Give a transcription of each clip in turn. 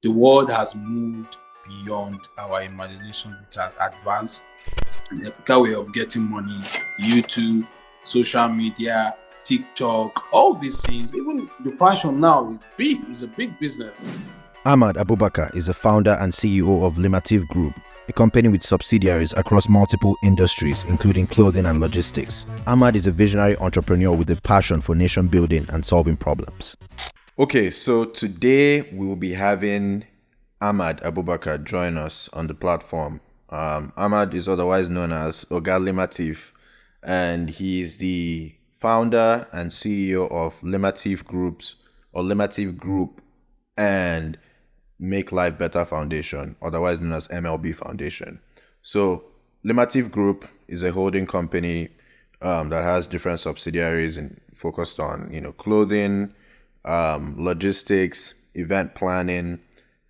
The world has moved beyond our imagination. It has advanced. The quicker way of getting money, YouTube, social media, TikTok, all these things, even the fashion now is big, it's a big business. Ahmad Abubakar is the founder and CEO of Limateef Group, a company with subsidiaries across multiple industries, including clothing and logistics. Ahmad is a visionary entrepreneur with a passion for nation building and solving problems. Okay, so today we will be having Ahmad Abubakar join us on the platform. Ahmad is otherwise known as Oga Limateef, and he is the founder and CEO of Limateef Group and Make Life Better Foundation, otherwise known as MLB Foundation. So Limateef Group is a holding company that has different subsidiaries and focused on clothing, logistics, event planning,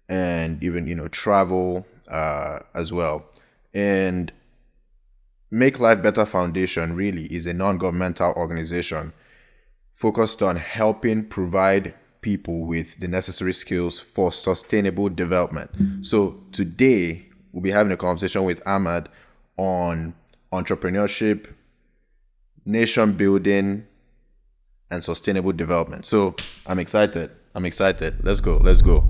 and even travel as well. And Make Life Better Foundation really is a non-governmental organization focused on helping provide people with the necessary skills for sustainable development. So today we'll be having a conversation with Ahmad on entrepreneurship, nation building, and sustainable development. So I'm excited. Let's go.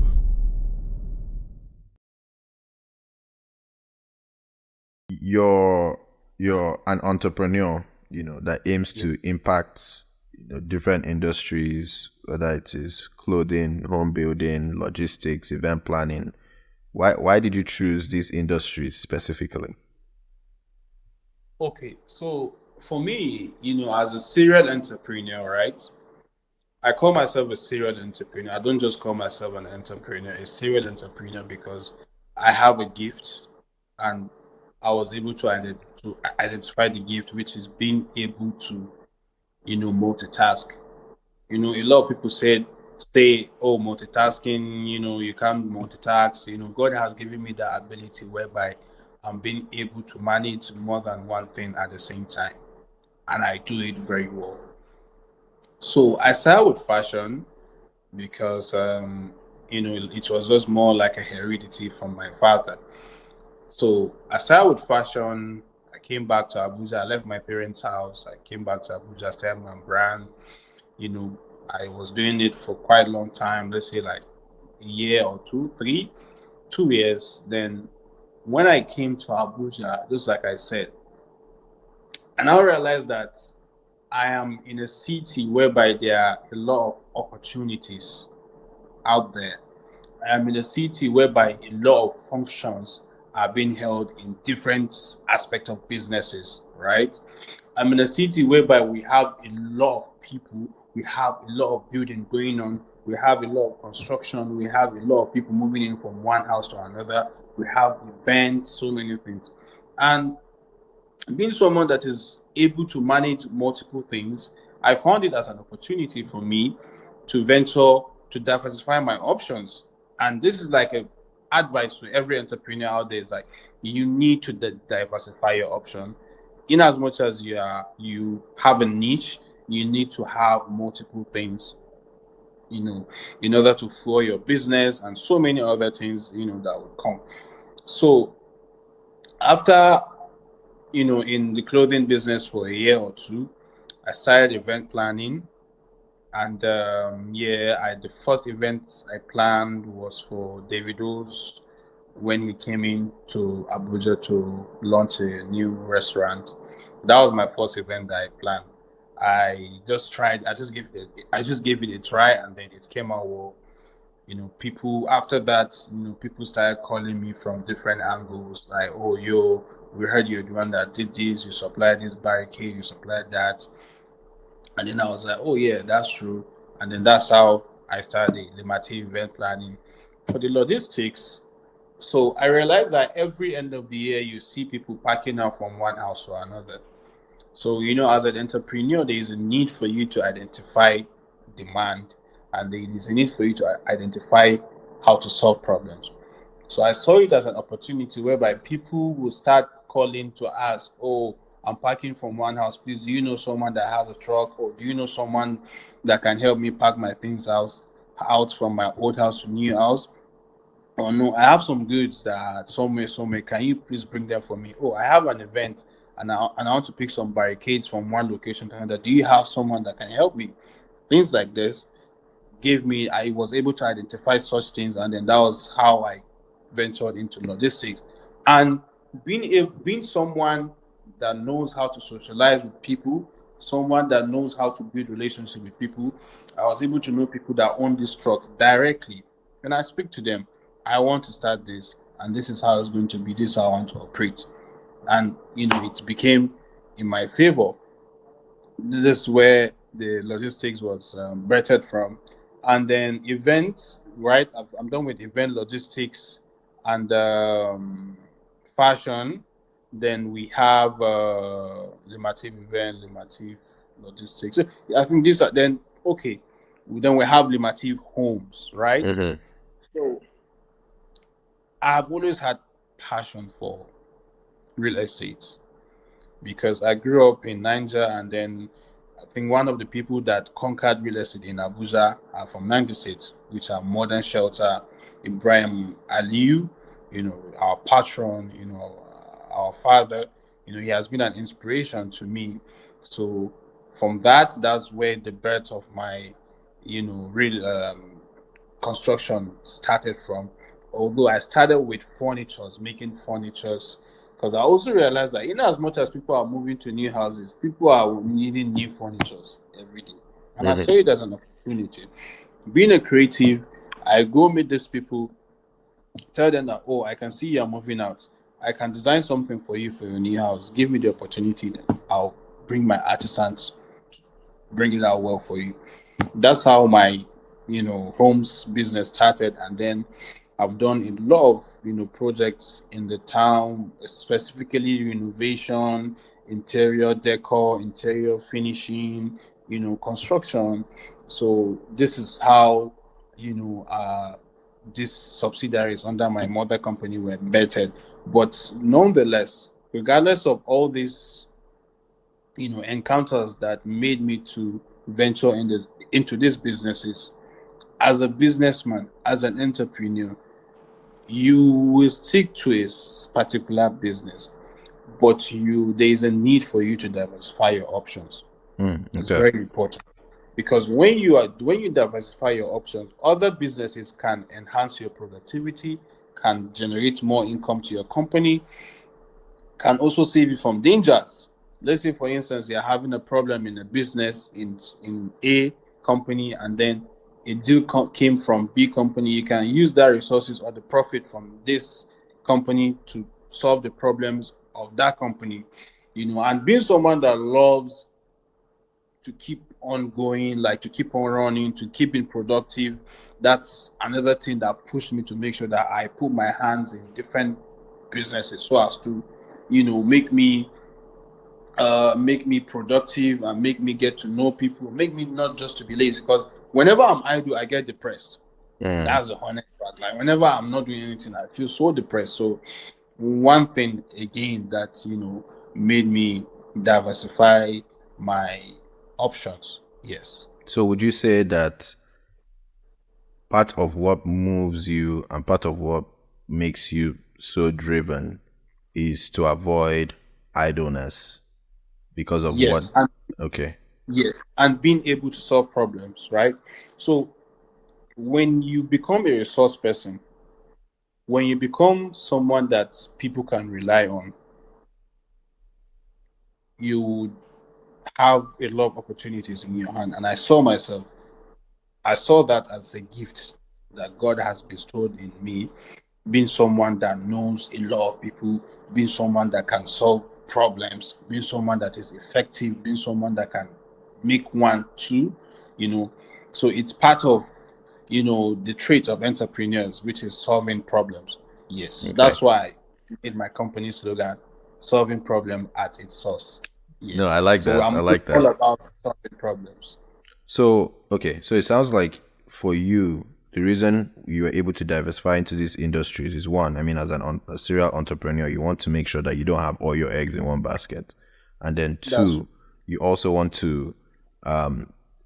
You're an entrepreneur, that aims to impact different industries, whether it is clothing, home building, logistics, event planning. Why did you choose these industries specifically? Okay, so for me, as a serial entrepreneur, right? I call myself a serial entrepreneur. I don't just call myself an entrepreneur, a serial entrepreneur, because I have a gift and I was able to identify the gift, which is being able to, multitask. A lot of people say, oh, multitasking, you can't multitask. God has given me that ability whereby I'm being able to manage more than one thing at the same time. And I do it very well. So I started with fashion because it was just more like a heredity from my father. So I started with fashion. I came back to Abuja. I left my parents' house. I came back to Abuja, started my brand. You know, I was doing it for quite a long time. Let's say like a year or two, 2 years. Then when I came to Abuja, just like I said, and I realized that I am in a city whereby there are a lot of opportunities out there. I am in a city whereby a lot of functions are being held in different aspects of businesses, right? I'm in a city whereby we have a lot of people, we have a lot of building going on, we have a lot of construction, we have a lot of people moving in from one house to another, we have events, so many things. And being someone that is able to manage multiple things, I found it as an opportunity for me to venture to diversify my options. And this is like a advice to every entrepreneur out there is like you need to diversify your option. In as much as you have a niche, you need to have multiple things, in order to flow your business and so many other things, that would come. So after in the clothing business for a year or two, I started event planning. And the first event I planned was for Davido's when he came in to Abuja to launch a new restaurant. That was my first event that I planned. I just gave it a try, and then it came out well. People after that, people started calling me from different angles, like, oh, yo, we heard you're the one that did this, you supplied this barricade, you supplied that. And then I was like, oh, yeah, that's true. And then that's how I started the Limateef event planning for the logistics. So I realized that every end of the year, you see people packing out from one house to another. So, as an entrepreneur, there is a need for you to identify demand, and there is a need for you to identify how to solve problems. So I saw it as an opportunity whereby people will start calling to ask, oh, I'm parking from one house. Please, do you know someone that has a truck? Or do you know someone that can help me pack my things out from my old house to new house? Oh no, I have some goods that are somewhere. Can you please bring them for me? Oh, I have an event and I want to pick some barricades from one location to another. Do you have someone that can help me? Things like this gave me I was able to identify such things, and then that was how I ventured into logistics. And being someone that knows how to socialize with people, someone that knows how to build relationships with people, I was able to know people that own these trucks directly. And I speak to them. I want to start this, and this is how it's going to be. This is how I want to operate. And it became in my favor. This is where the logistics was birthed from. And then events, right? I'm done with event logistics and fashion. Then we have Limateef event, Limateef logistics. So I think these are then okay. Then we have Limateef homes, right? Mm-hmm. So I've always had passion for real estate because I grew up in Niger, and then I think one of the people that conquered real estate in Abuja are from Niger State, which are Modern Shelter, Ibrahim Aliu, our patron, our father. He has been an inspiration to me. So from that's where the birth of my, real construction started from. Although I started with furnitures, making furnitures, because I also realized that as much as people are moving to new houses, people are needing new furnitures every day. And I saw Mm-hmm. it as an opportunity. Being a creative, I go meet these people, tell them that, oh, I can see you're moving out. I can design something for you for your new house. Give me the opportunity, then I'll bring my artisans, bring it out well for you. That's how my homes business started. And then I've done a lot of projects in the town, specifically renovation, interior decor, interior finishing, construction. So this is how these subsidiaries under my mother company were vetted. But nonetheless, regardless of all these encounters that made me to venture into these businesses, as a businessman, as an entrepreneur, you will stick to a particular business, but there is a need for you to diversify your options. Mm, It's okay. very important because when you diversify your options, other businesses can enhance your productivity, can generate more income to your company, can also save you from dangers. Let's say, for instance, you're having a problem in a business in A company, and then a deal came from B company. You can use that resources or the profit from this company to solve the problems of that company. And being someone that loves to keep on going, like to keep on running, to keep being productive, that's another thing that pushed me to make sure that I put my hands in different businesses so as to make me productive and make me get to know people, make me not just to be lazy. Because whenever I'm idle, I get depressed. Mm. That's the honest part. Like whenever I'm not doing anything, I feel so depressed. So one thing again that made me diversify my options. Yes. So would you say that part of what moves you and part of what makes you so driven is to avoid idleness because of what? Yes. And Okay. yes, and being able to solve problems, right? So when you become a resource person, when you become someone that people can rely on, you have a lot of opportunities in your hand. And I saw that as a gift that God has bestowed in me, being someone that knows a lot of people, being someone that can solve problems, being someone that is effective, being someone that can make one, two, you know. So it's part of, the trait of entrepreneurs, which is solving problems. Yes, Okay. that's why I made my company slogan, solving problem at its source. No, I Yes. like So that. I I'm like all that. about solving problems. So, okay. So it sounds like for you, the reason you were able to diversify into these industries is one, I mean, as a serial entrepreneur, you want to make sure that you don't have all your eggs in one basket. And then That's two, you also want to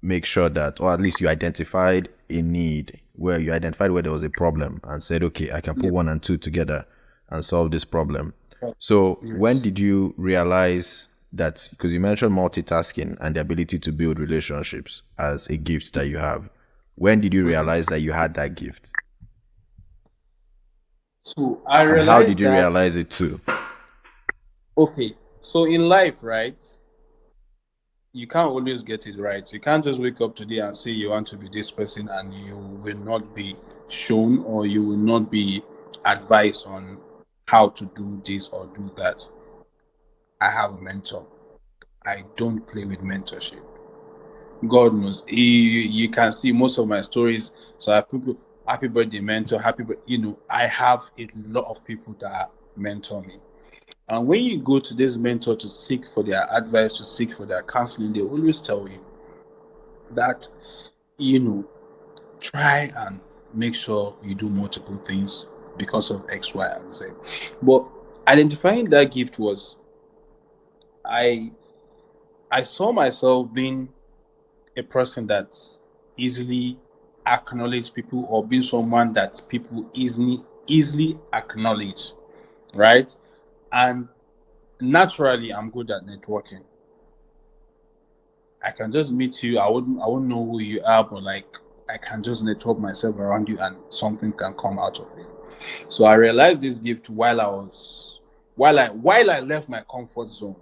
make sure that, or at least you identified a need where you identified where there was a problem and said, okay, I can put Yeah. one and two together and solve this problem. So when Yes. did you realize that, because you mentioned multitasking and the ability to build relationships as a gift that you have, when did you Mhm. realize that you had that gift? So I And how did realized you that, realize it too? okay, so in life, right, you can't always get it right. You can't just wake up today and say you want to be this person and you will not be shown or you will not be advised on how to do this or do that. I have a mentor. I don't play with mentorship. God knows. You can see most of my stories. So I put happy birthday mentor, happy birthday. I have a lot of people that mentor me. And when you go to this mentor to seek for their advice, to seek for their counseling, they always tell you that, you know, try and make sure you do multiple things because of X, Y, and Z. But identifying that gift was I I saw myself being a person that's easily acknowledge people or being someone that people easily acknowledge, right? And naturally I'm good at networking. I can just meet you. I wouldn't know who you are, but like I can just network myself around you and something can come out of it. So I realized this gift while I left my comfort zone.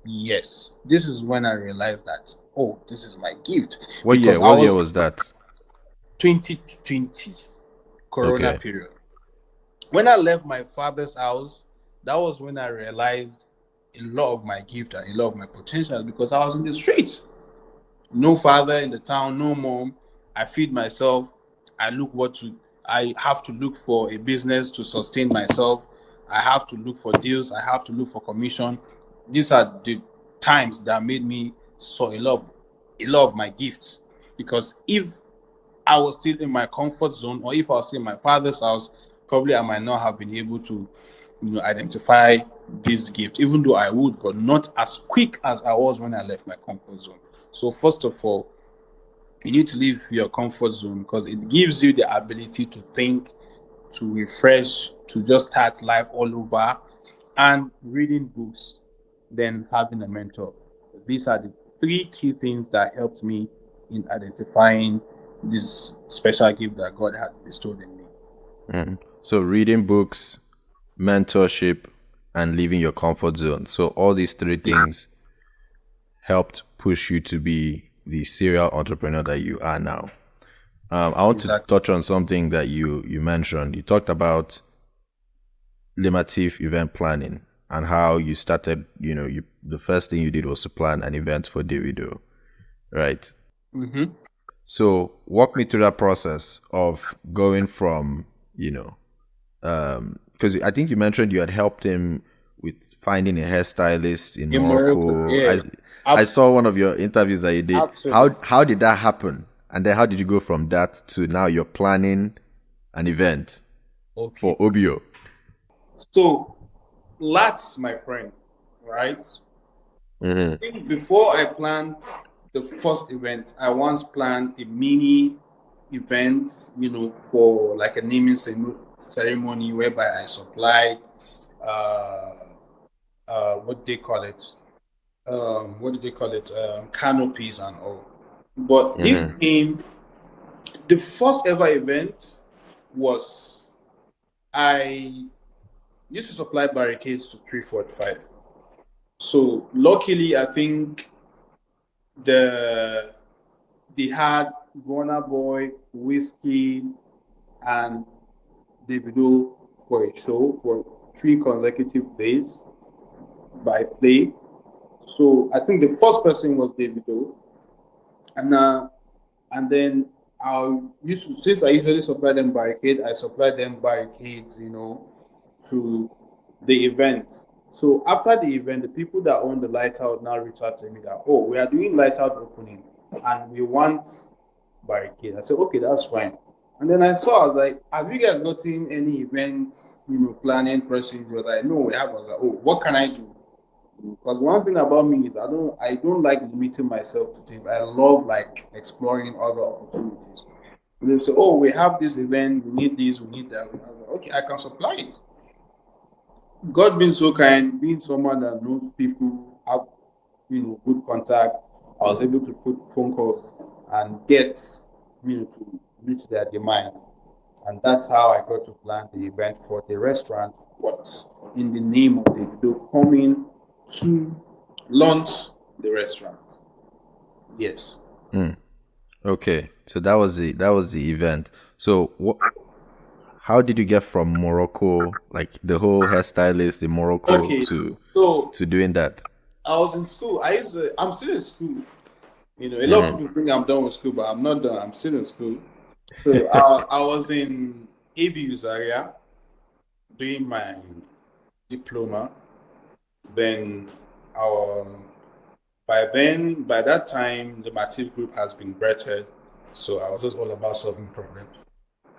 Yes, this is when I realized that, oh, this is my gift What year? because I What year was was that? 2020 Corona Okay. period. When I left my father's house, that was when I realized a lot of my gift and a lot of my potential because I was in the streets. No father in the town, no mom. I feed myself. I look what to. I have to look for a business to sustain myself. I have to look for deals. I have to look for commission. These are the times that made me saw a lot of my gifts. Because if I was still in my comfort zone, or if I was still in my father's house, probably I might not have been able to, identify this gift, even though I would, but not as quick as I was when I left my comfort zone. So first of all, you need to leave your comfort zone because it gives you the ability to think, to refresh, to just start life all over, and reading books, then having a mentor. These are the three key things that helped me in identifying this special gift that God had bestowed in me. Mhm. So reading books, mentorship, and leaving your comfort zone. So all these three things helped push you to be the serial entrepreneur that you are now. I want to Exactly. touch on something that you mentioned. You talked about Limateef event planning and how you started. The first thing you did was to plan an event for Davido, right? Mm-hmm. So walk me through that process of going from, because I think you mentioned you had helped him with finding a hairstylist in In Morocco, Morocco. yeah, I saw one of your interviews that you did. absolutely. How did that happen? And then how did you go from that to now you're planning an event for Okay. OBO? So, that's my friend, right? Mm-hmm. I think before I planned the first event, I once planned a mini event, for like a naming ceremony whereby I supplied, uh, what they call it, what do they call it, canopies and all. But this Mm-hmm. came, the first ever event was I used to supply barricades to 345. So luckily, I think the they had Burna Boy, Whiskey, and Davido for a show for 3 consecutive days by play. So I think the first person was Davido, and then since I usually supply them barricade, I supply them barricades, to the event. So after the event, the people that own the lighthouse now reach out to me that, oh, we are doing lighthouse opening and we want barricade. I said, okay, that's fine. And then I was like, have you guys gotten any events, planning person? They were like, no, we have. I was like, oh, what can I do? Because one thing about me is I don't like limiting myself to things. I love like exploring other opportunities. They say, oh, we have this event, we need this, we need that. I was like, okay, I can supply it. God being so kind, being someone that knows people, have good contact, I was able to put phone calls and get to reach their demand. And that's how I got to plan the event for the restaurant, but in the name of the video coming to launch the restaurant. Yes. Mm. Okay, so that was the event. So what? How did you get from Morocco, like the whole hairstylist in Morocco, Okay. to So doing that? I was in school. I'm still in school. A lot of Mm-hmm. people think I'm done with school, but I'm not done. I'm still in school. So I was in ABU's area doing my diploma. Then our by that time, the Limateef group has been birthed. So I was just all about solving problems.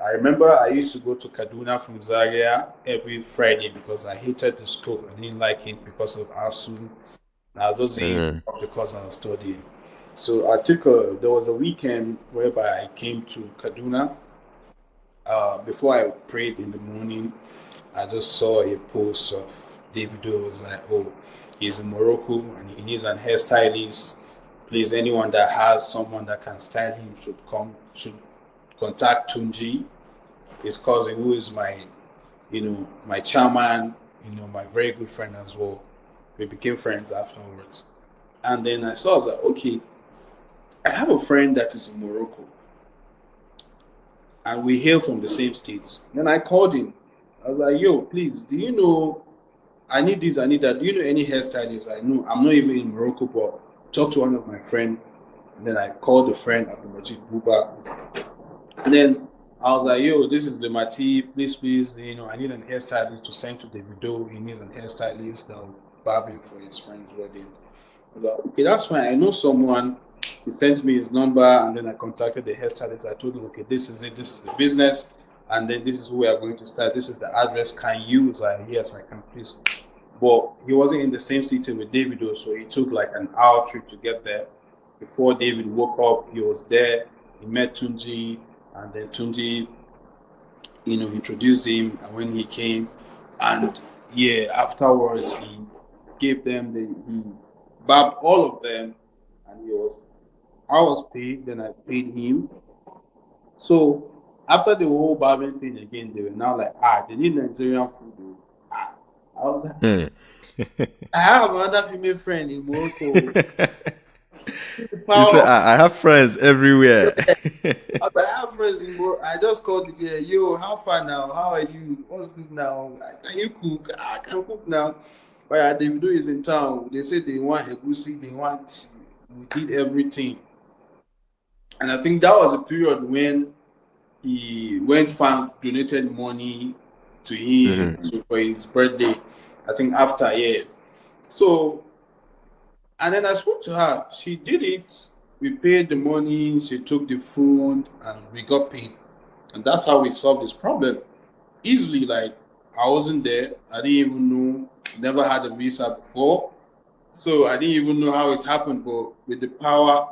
I remember I used to go to Kaduna from Zaria every Friday because I hated the school. I didn't like it because of ASU. I was just Mm-hmm. because I was studying. So there was a weekend whereby I came to Kaduna. Before I prayed in the morning, I just saw a post of Davido. Was like, oh, he's in Morocco and he needs an hairstylist. Please, anyone that has someone that can style him should contact Tunji, his cousin, who is my chairman, my very good friend as well. We became friends afterwards. And then I was like, okay, I have a friend that is in Morocco and we hail from the same states. Then I called him. I was like, yo, please, do you know I need this, I need that. Do you know any hairstylists? I know I'm not even in Morocco, but talk to one of my friends. And then I called the friend Abubakar. And then I was like, yo, this is Limateef. Please, I need an hairstylist to send to the video. He needs an hairstylist that will barb him for his friend's wedding. I was like, okay, that's fine. I know someone. He sent me his number, and then I contacted the hairstylist. I told him, okay, this is it. This is the business, and then this is who we are going to start. This is the address. Can you? He's like, yes, I can, please. But he wasn't in the same city with Davido, so it took like an hour trip to get there. Before David woke up, he was there. He met Tunji, and then Tunji, introduced him. And when he came, and yeah, afterwards he gave them he barbed all of them, and I was paid. Then I paid him. So after the whole barbering thing again, they were now like, they need Nigerian food. Though. I was like, Hmm. I have another female friend in Morocco. The You power said, of I have friends everywhere. I have friends in Morocco. I just called the girl, yo, how far now? How are you? What's good now? Can you cook? I can cook now. But yeah, Davido is in town. They say they want Egusi, we did everything. And I think that was a period when donated money to him Hmm. for his birthday. I think after, yeah. So and then I spoke to her. She did it. We paid the money. She took the food, and we got paid. And that's how we solved this problem easily. Like I wasn't there. I didn't even know. Never had a visa before, so I didn't even know how it happened. But with the power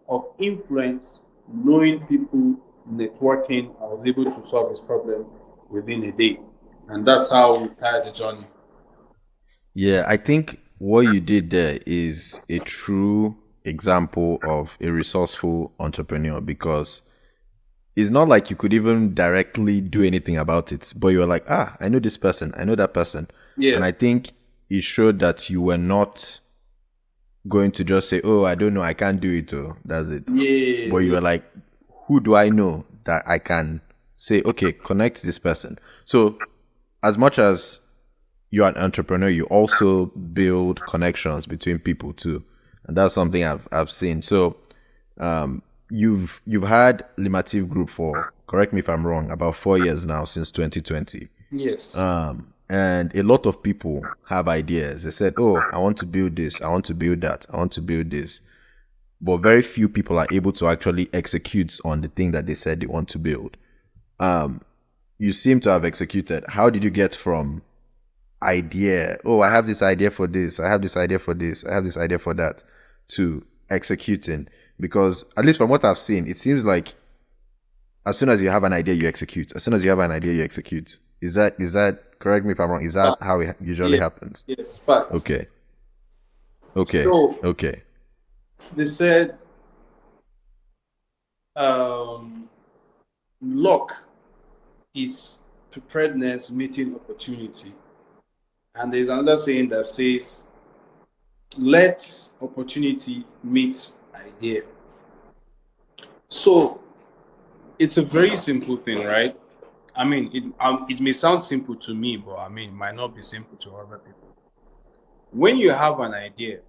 of influence, knowing people, networking, I was able to solve this problem within a day. And that's how we started the journey. Yeah, I think what you did there is a true example of a resourceful entrepreneur because it's not like you could even directly do anything about it, but you're like, I know this person, I know that person. And Yeah. I think it showed that you were not going to just say, oh, I don't know, I can't do it, oh, that's it. Yeah. But you Yeah. were like, who do I know that I can say, okay, connect this person? So, as much as you're an entrepreneur, you also build connections between people too. And that's something I've seen. So, you've had Limateef Group for, correct me if I'm wrong, about 4 years now, since 2020. Yes. And a lot of people have ideas. They said, oh, I want to build this, I want to build that, I want to build this. But very few people are able to actually execute on the thing that they said they want to build. You seem to have executed. How did you get from idea, oh, I have this idea for this, I have this idea for this, I have this idea for that, to executing? Because at least from what I've seen, it seems like as soon as you have an idea, you execute. As soon as you have an idea, you execute. Is that correct me if I'm wrong? Is that Fact. how it usually Yeah, happens? yes, fact. Okay. Okay. So Okay. they said um, luck is preparedness meeting opportunity. And there's another saying that says, let opportunity meet idea. So it's a very simple thing, right? I mean, it may sound simple to me, but I mean, it might not be simple to other people. When you have an idea,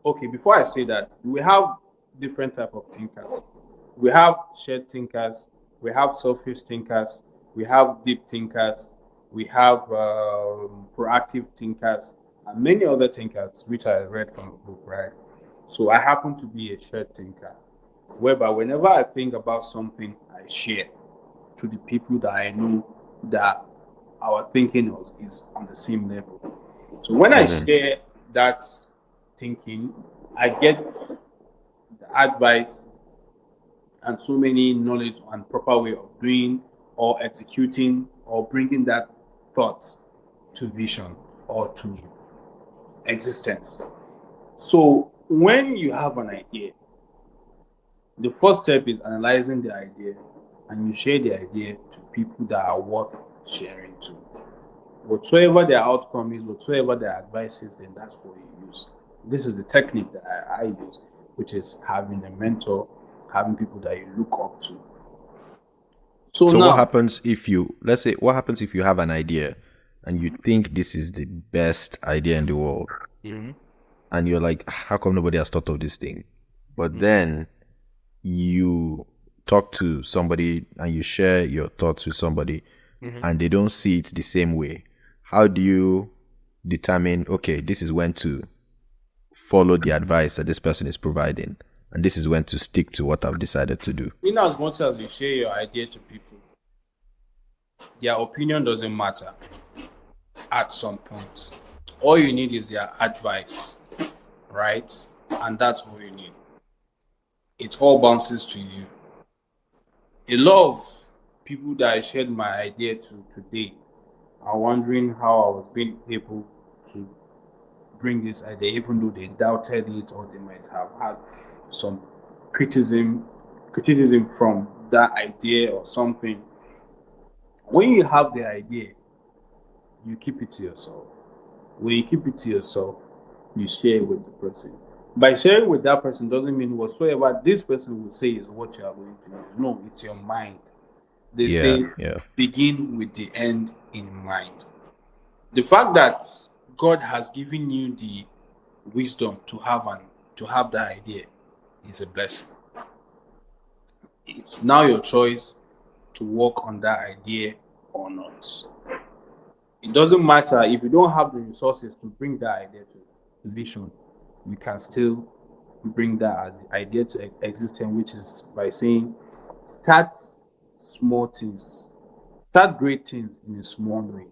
okay, before I say that, we have different type of thinkers. We have shared thinkers, we have selfish thinkers, we have deep thinkers, we have proactive thinkers, and many other thinkers which I read from the book, right? So I happen to be a shared thinker, whereby whenever I think about something, I share to the people that I know that our thinking is on the same level. So when I Mm-hmm. share that thinking, I get the advice and so many knowledge and proper way of doing or executing or bringing that thought to vision or to existence. So when you have an idea, the first step is analyzing the idea and you share the idea to people that are worth sharing to. Whatsoever their outcome is, whatsoever their advice is, then that's what you use. This is the technique that I use, which is having a mentor, having people that you look up to. So So what now, happens if you, let's say, what happens if you have an idea and you think this is the best idea in the world, Mhm. and you're like, how come nobody has thought of this thing? But then you talk to somebody and you share your thoughts with somebody and they don't see it the same way. How do you determine, okay, this is when to follow the advice that this person is providing, and this is when to stick to what I've decided to do? in as much as you share your idea to people, their opinion doesn't matter at some point. All you need is their advice, right? And that's all you need. It all bounces to you. A lot of people that I shared my idea to today are wondering how I was being able to bring this idea, even though they doubted it or they might have had some criticism, criticism from that idea or something. When you have the idea, you keep it to yourself. When you keep it to yourself, you share it with the person. By sharing with that person doesn't mean whatsoever this person will say is what you are going to use. No, it's your mind. They Yeah, say yeah. begin with the end in mind. The fact that God has given you the wisdom to have that idea is a blessing. It's now your choice to work on that idea or not. It doesn't matter if you don't have the resources to bring that idea to vision, you can still bring that idea to existence, which is by saying start small things, start great things in a small way.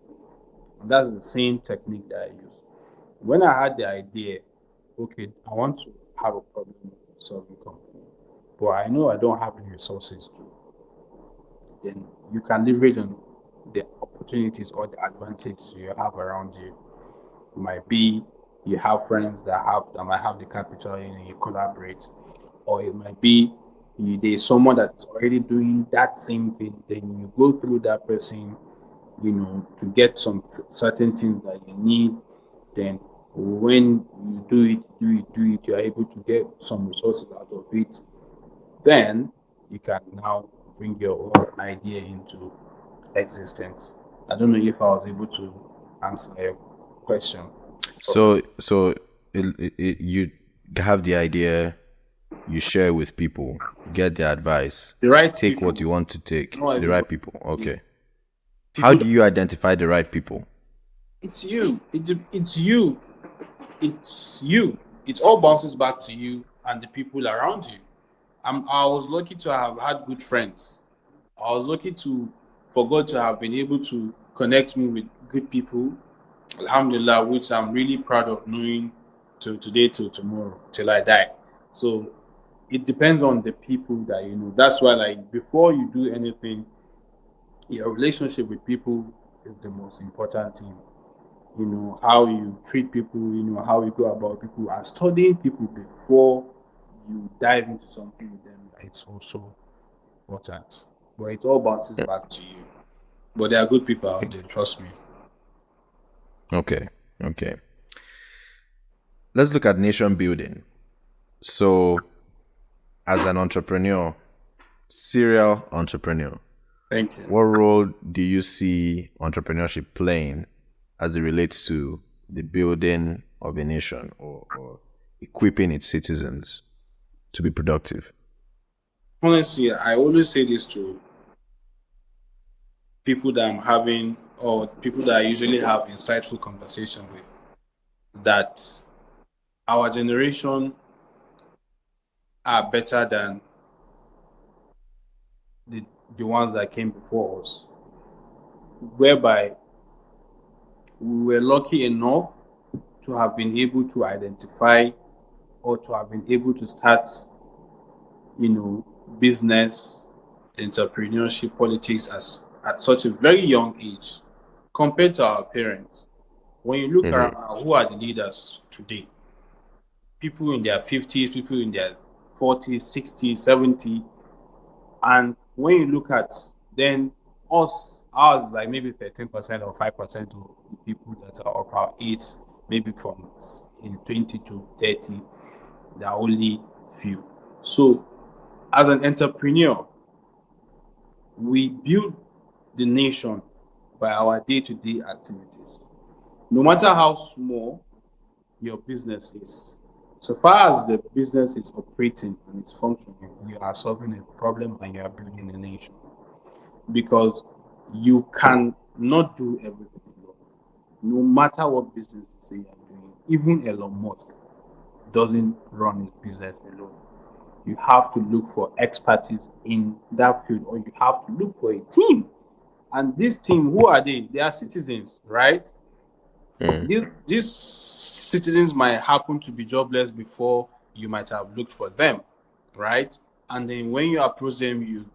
And that's the same technique that I use. When I had the idea, okay, I want to have a problem solving company, but I know I don't have any resources to, then you can leverage on the opportunities or the advantages you have around you. It might be you have friends that might have the capital and you collaborate, or it might be there's someone that's already doing that same thing. Then you go through that person, to get some certain things that you need. Then when you do it, you are able to get some resources out of it. Then you can now bring your own idea into existence. I don't know if I was able to answer your question properly. So you have the idea, you share with people, get the advice, The right take what people, you want to take, not the right everybody. people. Yeah. Okay. How People do that you identify the right people? it's you. It's you. It's you. It all bounces back to you and the people around you. I was lucky to have had good friends. I was lucky for God to have been able to connect me with good people. Alhamdulillah, which I'm really proud of knowing to today till tomorrow, till I die. So it depends on the people that you know. That's why, like, before you do anything, your relationship with people is the most important thing. You know, how you treat people, you know, how you go about people, and studying people before you dive into something with them, it's also important. But it all bounces back to you. But there are good people out there, trust me. Okay. Okay. Let's look at nation building. So, as an entrepreneur, serial entrepreneur, Thank you. what role do you see entrepreneurship playing as it relates to the building of a nation, or equipping its citizens to be productive? Honestly, I always say this to people that I'm having, or people that I usually have insightful conversation with, that our generation are better than the, the ones that came before us, whereby we were lucky enough to have been able to identify, or to have been able to start, you know, business, entrepreneurship, politics as at such a very young age compared to our parents. When you look Mm-hmm. around, who are the leaders today? People in their 50s, people in their 40s, 60s, 70s. And when you look at then ours like maybe 13% or 5% of the people that are of our age, maybe from in 20 to 30, there are only few. So as an entrepreneur, we build the nation by our day-to-day activities. No matter how small your business is, so far as the business is operating and it's functioning, you are solving a problem and you are building a nation. Because you can not do everything alone. No matter what business you say you're doing, even Elon Musk doesn't run his business alone. You have to look for expertise in that field, or you have to look for a team. And this team, who are they? They are citizens, right? Mm. These citizens might happen to be jobless before you might have looked for them, right? And then when you approach them, you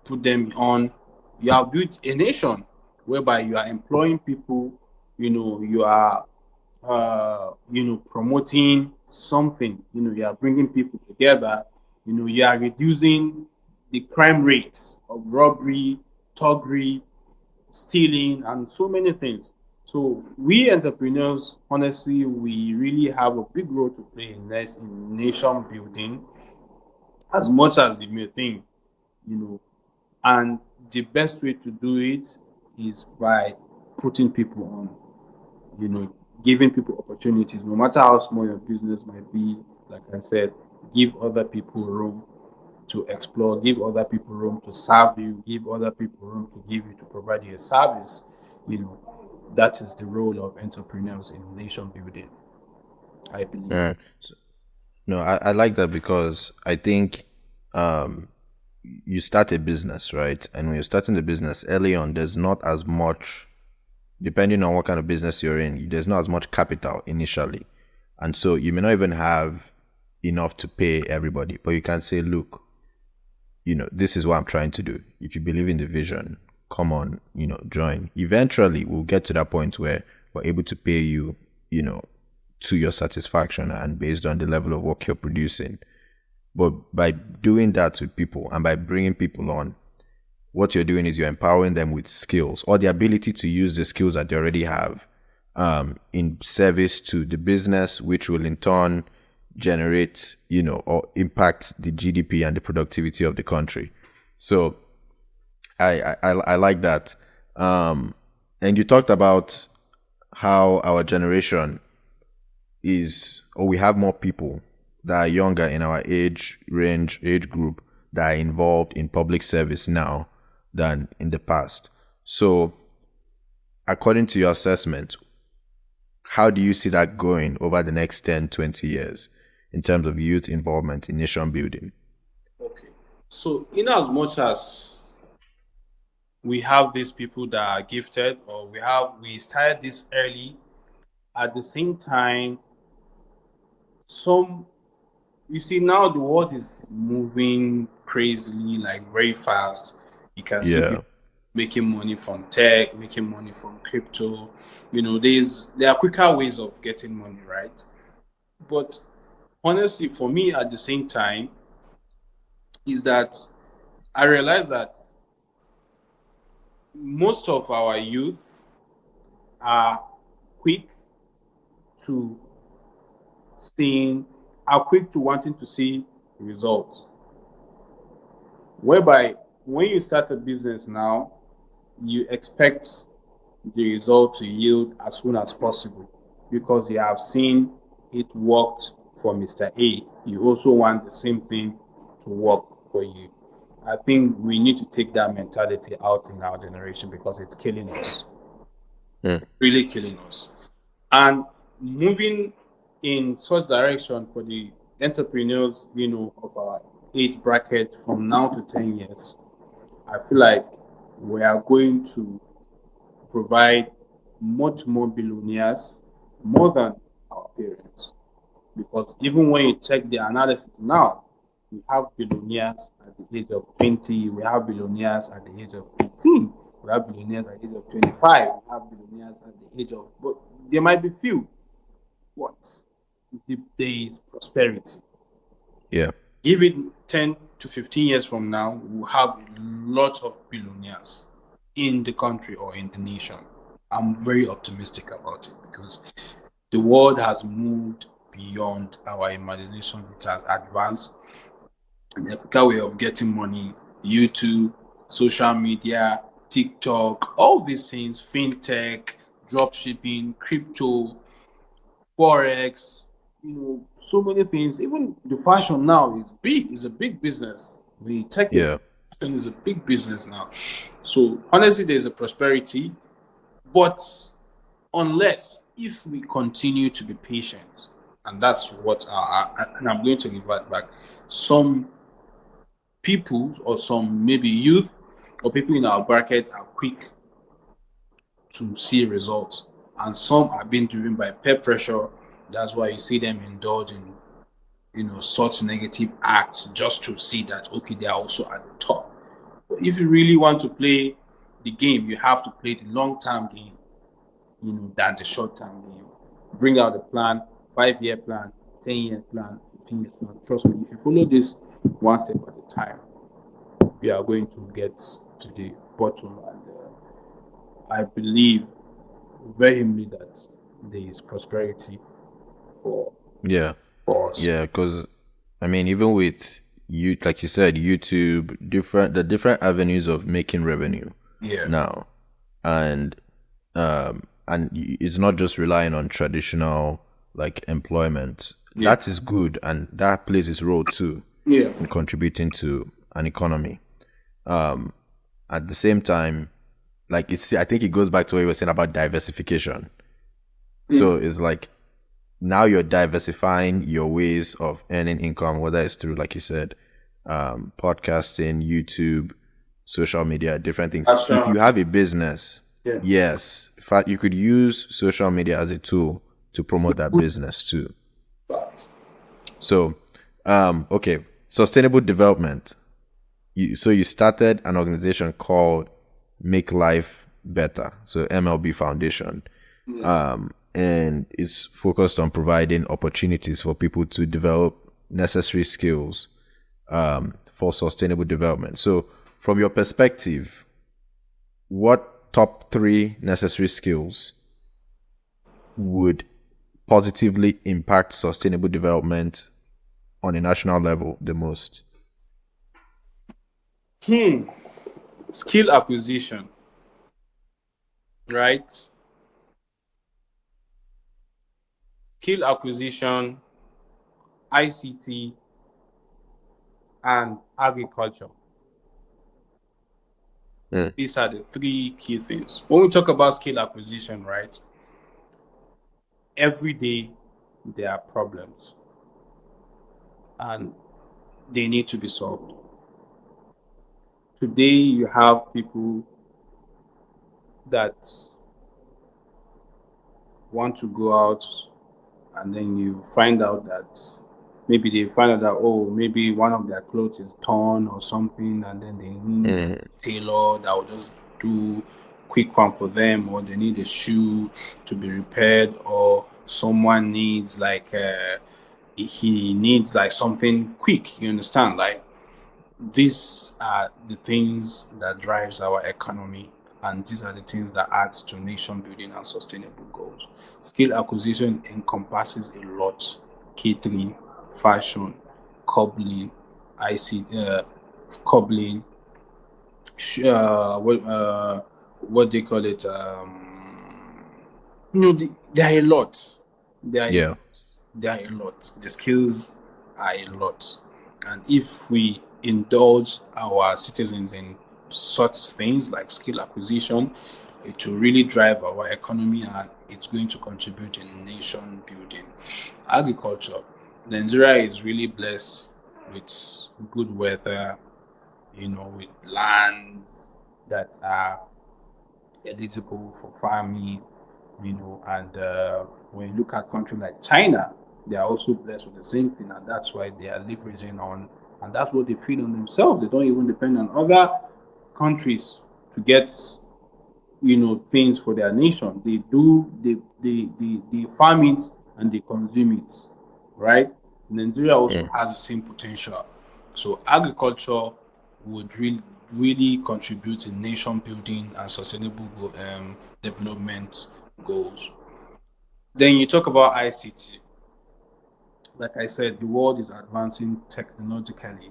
put them on. You have built a nation whereby you are employing people. You know, you are promoting something. You know, you are bringing people together. You know, you are reducing the crime rates of robbery, thuggery, stealing, and so many things. So we entrepreneurs, honestly, we really have a big role to play in nation building, as much as you may think, you know. And the best way to do it is by putting people on, you know, giving people opportunities, no matter how small your business might be. Like I said, give other people room to explore, give other people room to serve you, give other people room to give you, to provide you a service. You know, that is the role of entrepreneurs in nation building, I believe. Uh, no, I like that because I think um, you start a business, right? And when you're starting the business early on, there's not as much, depending on what kind of business you're in, there's not as much capital initially. And so you may not even have enough to pay everybody, but you can say, look, this is what I'm trying to do. If you believe in the vision, come on, join. Eventually, we'll get to that point where we're able to pay you, you know, to your satisfaction and based on the level of work you're producing. But by doing that with people and by bringing people on, what you're doing is you're empowering them with skills or the ability to use the skills that they already have in service to the business, which will in turn generate, or impact the GDP and the productivity of the country. So I like that. And you talked about how our generation or we have more people that are younger in our age group that are involved in public service now than in the past. So, according to your assessment, how do you see that going over the next 10, 20 years in terms of youth involvement in nation building? Okay. So, in as much as we have these people that are gifted, or we started this early, at the same time, some you see now the world is moving crazily, like very fast. You can see Yeah. people making money from tech, making money from crypto. There are quicker ways of getting money, right? But honestly, for me, at the same time, is that I realize that most of our youth are quick to seeing, are quick to wanting to see results. Whereby when you start a business now, you expect the result to yield as soon as possible because you have seen it worked for Mr. A. You also want the same thing to work for you. I think we need to take that mentality out in our generation because it's killing us, Mm. really killing us. And moving in such direction for the entrepreneurs, of our age bracket from now to 10 years, I feel like we are going to provide much more billionaires more than our parents. Because even when you check the analysis now, we have billionaires at the age of 20, we have billionaires at the age of 18, we have billionaires at the age of 25, we have billionaires at the age of, but there might be few. What? There is prosperity. Yeah. Give it 10 to 15 years from now, we'll have lots of billionaires in the country or in the nation. I'm very optimistic about it because the world has moved beyond our imagination. It has advanced. The quicker way of getting money, YouTube, social media, TikTok, all these things, fintech, drop shipping, crypto, forex, so many things. Even the fashion now is big. It's a big business. The tech Yeah. fashion is a big business now. So honestly, there's a prosperity, but unless if we continue to be patient, and that's what and I'm going to revert back. Some people or some maybe youth or people in our bracket are quick to see results, and some are being driven by peer pressure. That's why you see them indulge in such negative acts just to see that okay they are also at the top. But if you really want to play the game, you have to play the long-term game, than the short-term game. Bring out a plan, 5-year plan, 10-year plan, 15-year plan. Trust me, if you follow this one step at a time, we are going to get to the bottom. And I believe vehemently that there is prosperity for Yeah. for us. Yeah. Because I mean, even with you, like you said, YouTube, the different avenues of making revenue Yeah, now, and it's not just relying on traditional like employment. yeah, That is good, and that plays its role too yeah, in contributing to an economy. Um, at the same time, like I think it goes back to what you were saying about diversification. mm, So it's like now you're diversifying your ways of earning income, whether it's through, like you said, podcasting, YouTube, social media, different things. that's If right. you have a business, Yeah, yes, in fact, you could use social media as a tool to promote that good business too. part. So, okay, sustainable development. So you started an organization called Make Life Better, so MLB Foundation, Yeah, and it's focused on providing opportunities for people to develop necessary skills for sustainable development. So, from your perspective, what top three necessary skills would positively impact sustainable development on a national level the most? skill acquisition, right? Skill acquisition, ICT, and agriculture. Mm. These are the three key things. When we talk about skill acquisition, right? Every day there are problems and they need to be solved. Today you have people that want to go out and then you find out that Maybe they find out that, oh, maybe one of their clothes is torn or something, and then they need a Mm. tailor that will just do quick one for them, or they need a shoe to be repaired, or someone needs like he needs like something quick. You understand? Like these are the things that drives our economy, and these are the things that adds to nation building and sustainable goals. Skill acquisition encompasses a lot: catering, fashion, cobbling, IC, cobbling, what they call it, there are a lot. There are a Yeah. lot. There are a lot. The skills are a lot. And if we indulge our citizens in such things like skill acquisition, it will really drive our economy, and it's going to contribute in nation building. Agriculture. Nigeria is really blessed with good weather, with lands that are eligible for farming, and when you look at countries like China, they are also blessed with the same thing, and that's why they are leveraging on, and that's what they feed on themselves. They don't even depend on other countries to get, things for their nation. They do, they farm it and they consume it, right? Nigeria also Mm. has the same potential. So agriculture would really contribute in nation building and sustainable development goals. Then you talk about ICT. Like I said, the world is advancing technologically.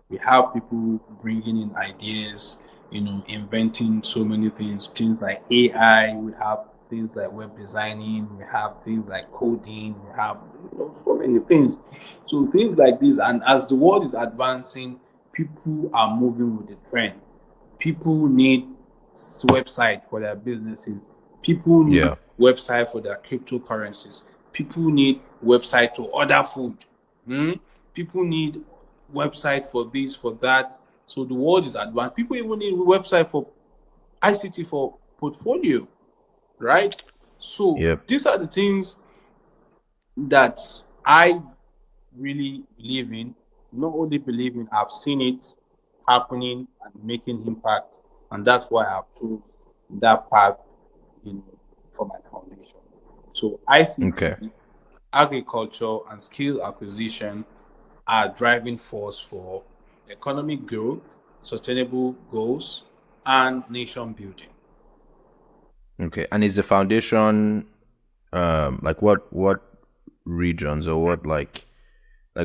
We have people bringing in ideas, inventing so many things like AI. We have things like web designing. We have things like coding. We have, so many things. So things like this, and as the world is advancing, people are moving with the trend. People need website for their businesses. People need Yeah. website for their cryptocurrencies. People need website to order food. Hmm? People need website for this, for that. So the world is advanced. People even need website for ICT for portfolio, right? So Yep. these are the things that I really believe in. Not only believe in, I've seen it happening and making impact, and that's why I've chosen that path, for my foundation. So Okay. ICT, agriculture, and skill acquisition are driving force for economic growth, sustainable goals, and nation building. Okay. And is the foundation like what regions or what like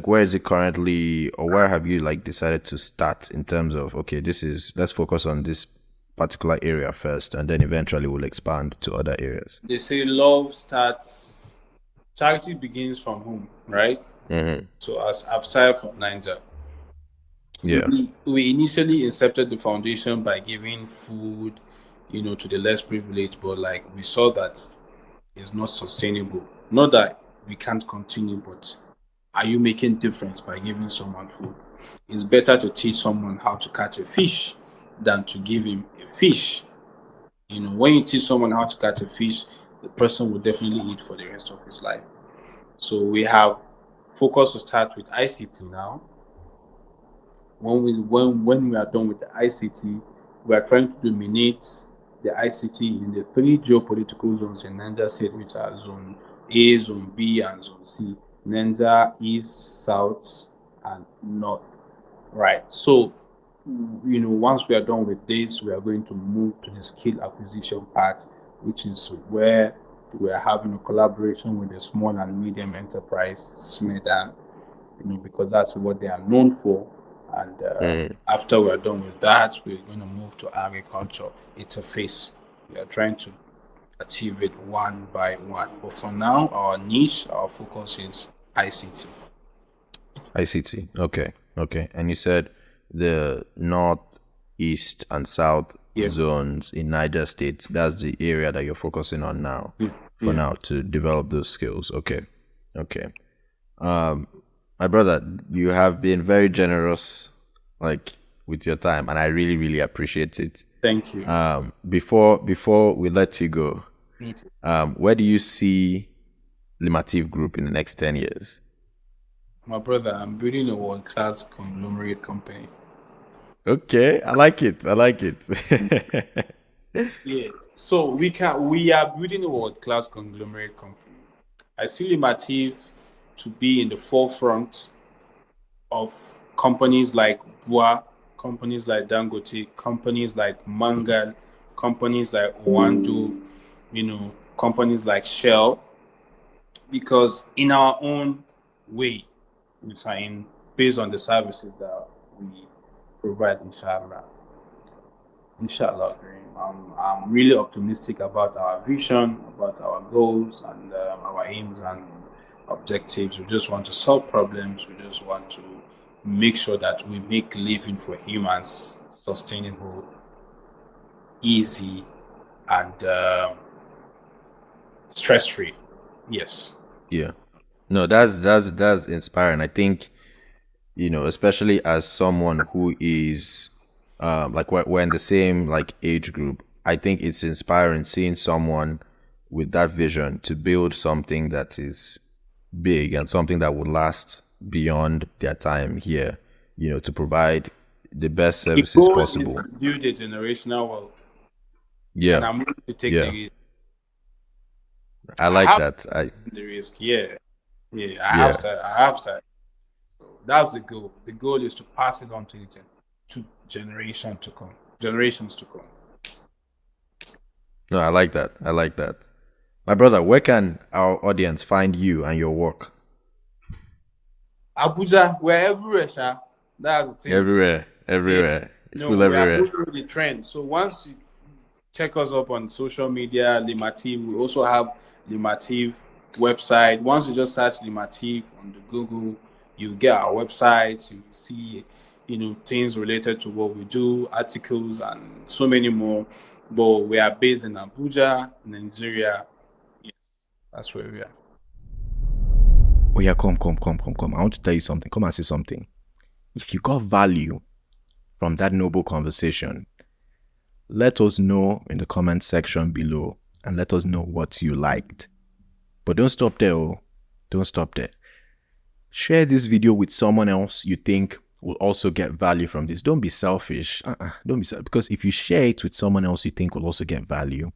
where is it currently, or where have you like decided to start in terms of, okay, this is, let's focus on this particular area first and then eventually we'll expand to other areas. They say love starts, charity begins from home, right? Hmm. So as I've started from Niger, Yeah. we initially incepted the foundation by giving food, to the less privileged, but like we saw that it's not sustainable. Not that we can't continue, but are you making difference by giving someone food? It's better to teach someone how to catch a fish than to give him a fish. When you teach someone how to catch a fish, the person will definitely eat for the rest of his life. So we have focused to start with ICT now. When we are done with the ICT, we are trying to dominate the ICT in the three geopolitical zones in Niger State, which are Zone A, Zone B, and Zone C. Niger East, South, and North. Right. So, once we are done with this, we are going to move to the skill acquisition part, which is where we are having a collaboration with the small and medium enterprise, SMEDA, because that's what they are known for. And Mm. after we're done with that, we're going to move to agriculture. It's a phase. We are trying to achieve it one by one. But for now, our niche, our focus is ICT. ICT. Okay. Okay. And you said the north, east, and south Yeah. zones in Niger State, that's the area that you're focusing on now, Yeah. for Yeah. now, to develop those skills. Okay. Okay. Um, my brother, you have been very generous, like with your time, and I really, really appreciate it. Thank you. Before we let you go, Me too. where do you see Limateef Group in the next 10 years? My brother, I'm building a world-class conglomerate company. Okay, I like it. I like it. Yeah. So we are building a world-class conglomerate company. I see Limateef to be in the forefront of companies like Bua, companies like Dangote, companies like Mangal, companies like Oando, companies like Shell, because in our own way, we sign based on the services that we provide, inshallah. Inshallah, Kareem. I'm really optimistic about our vision, about our goals, and our aims and objectives. We just want to solve problems. We just want to make sure that we make living for humans sustainable, easy, and stress free. Yes. Yeah. No, that's inspiring. I think, especially as someone who is like we're in the same like age group, I think it's inspiring seeing someone with that vision to build something that is big and something that will last beyond their time here, to provide the best The services goal is possible. to build a generational wealth, and Yeah. I'm willing to take the Yeah. risk. I I like have that. I the risk. Yeah, yeah. I have Yeah. to. I have to. That's the goal. The goal is to pass it on to generation to come, generations to come. No, I like that. I like that. My brother, where can our audience find you and your work? Abuja, we're everywhere, Sha. That's the thing. Everywhere. Yeah. Everywhere. No, Full we are everywhere. pushing the trend. So once you check us up on social media, Limateef, we also have Limateef website. Once you just search Limateef on the Google, you get our website. You see, things related to what we do, articles, and so many more. But we are based in Abuja, Nigeria. Yes, that's where we are. Oh yeah, come. I want to tell you something. Come and say something. If you got value from that noble conversation, let us know in the comment section below and let us know what you liked. But don't stop there, oh. Don't stop there. Share this video with someone else you think will also get value from this. Don't be selfish. Don't be selfish. Because if you share it with someone else you think will also get value,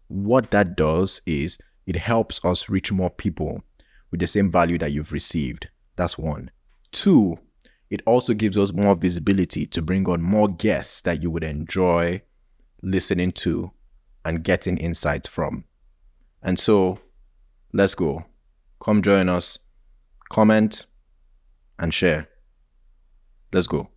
what that does is it helps us reach more people with the same value that you've received. That's one. Two, it also gives us more visibility to bring on more guests that you would enjoy listening to and getting insights from. And so, let's go. Come join us, comment, and share. Let's go.